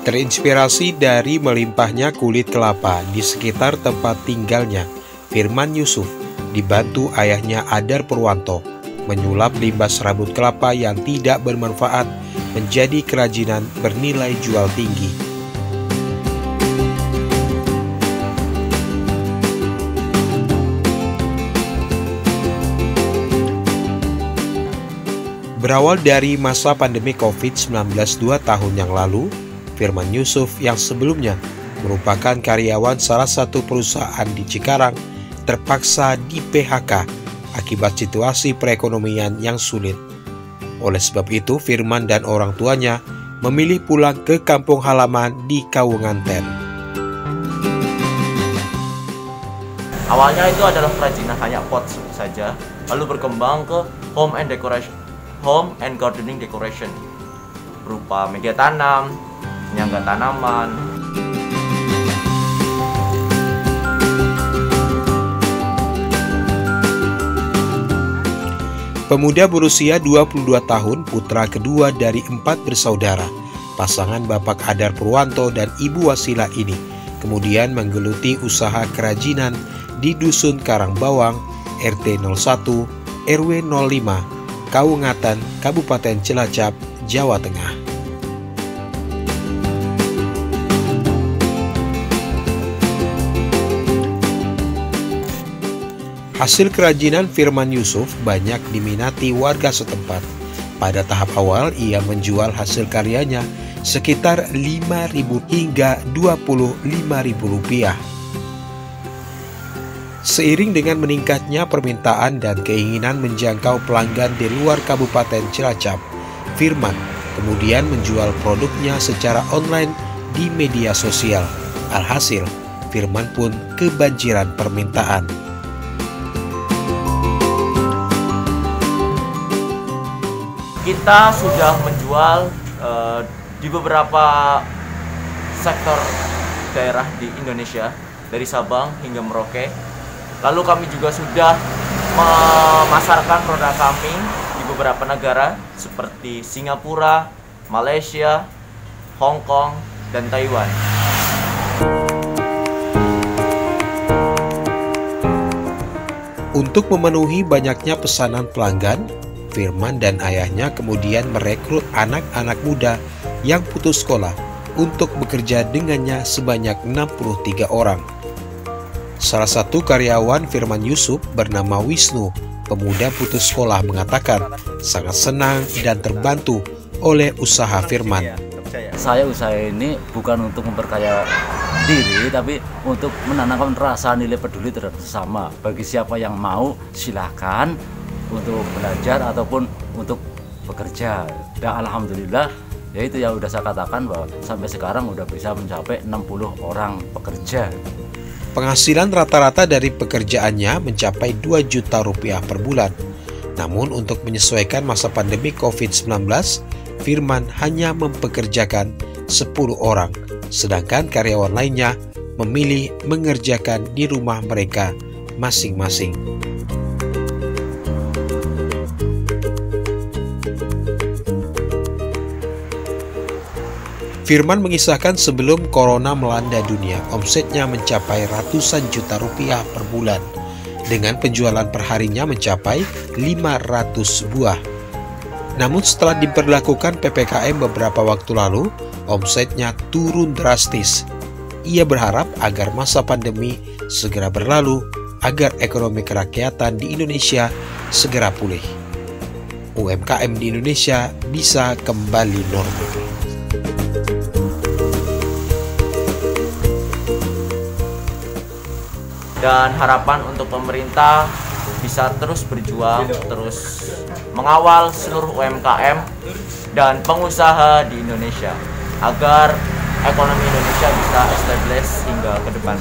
Terinspirasi dari melimpahnya kulit kelapa di sekitar tempat tinggalnya, Firman Yusuf dibantu ayahnya Adar Purwanto menyulap limbah serabut kelapa yang tidak bermanfaat menjadi kerajinan bernilai jual tinggi. Berawal dari masa pandemi COVID-19 2 tahun yang lalu, Firman Yusuf yang sebelumnya merupakan karyawan salah satu perusahaan di Cikarang terpaksa di-PHK akibat situasi perekonomian yang sulit. Oleh sebab itu, Firman dan orang tuanya memilih pulang ke kampung halaman di Kawunganten. Awalnya itu adalah kerajinan hanya pot saja, lalu berkembang ke home and gardening decoration berupa media tanam, penyangga tanaman. Pemuda berusia 22 tahun, putra kedua dari 4 bersaudara, pasangan Bapak Adar Purwanto dan Ibu Wasila ini kemudian menggeluti usaha kerajinan di Dusun Karangbawang, RT 01, RW 05, Kawungatan, Kabupaten Cilacap, Jawa Tengah. Hasil kerajinan Firman Yusuf banyak diminati warga setempat. Pada tahap awal, ia menjual hasil karyanya sekitar Rp5.000 hingga Rp25.000. Seiring dengan meningkatnya permintaan dan keinginan menjangkau pelanggan di luar Kabupaten Cilacap, Firman kemudian menjual produknya secara online di media sosial. Alhasil, Firman pun kebanjiran permintaan. Kita sudah menjual di beberapa sektor daerah di Indonesia, dari Sabang hingga Merauke. Lalu kami juga sudah memasarkan produk kami di beberapa negara seperti Singapura, Malaysia, Hong Kong, dan Taiwan. Untuk memenuhi banyaknya pesanan pelanggan, Firman dan ayahnya kemudian merekrut anak-anak muda yang putus sekolah untuk bekerja dengannya sebanyak 63 orang. Salah satu karyawan Firman Yusuf bernama Wisnu, pemuda putus sekolah, mengatakan sangat senang dan terbantu oleh usaha Firman. Saya usaha ini bukan untuk memperkaya diri, tapi untuk menanamkan rasa nilai peduli terhadap sesama. Bagi siapa yang mau, silakan untuk belajar ataupun untuk bekerja. Dan alhamdulillah, yaitu yang udah saya katakan bahwa sampai sekarang udah bisa mencapai 60 orang pekerja. Penghasilan rata-rata dari pekerjaannya mencapai Rp2 juta per bulan. Namun untuk menyesuaikan masa pandemi COVID-19, Firman hanya mempekerjakan 10 orang, sedangkan karyawan lainnya memilih mengerjakan di rumah mereka masing-masing. Firman mengisahkan sebelum corona melanda dunia, omsetnya mencapai ratusan juta rupiah per bulan, dengan penjualan perharinya mencapai 500 buah. Namun setelah diberlakukan PPKM beberapa waktu lalu, omsetnya turun drastis. Ia berharap agar masa pandemi segera berlalu, agar ekonomi kerakyatan di Indonesia segera pulih. UMKM di Indonesia bisa kembali normal. Dan harapan untuk pemerintah bisa terus berjuang, terus mengawal seluruh UMKM dan pengusaha di Indonesia agar ekonomi Indonesia bisa establish hingga ke depan.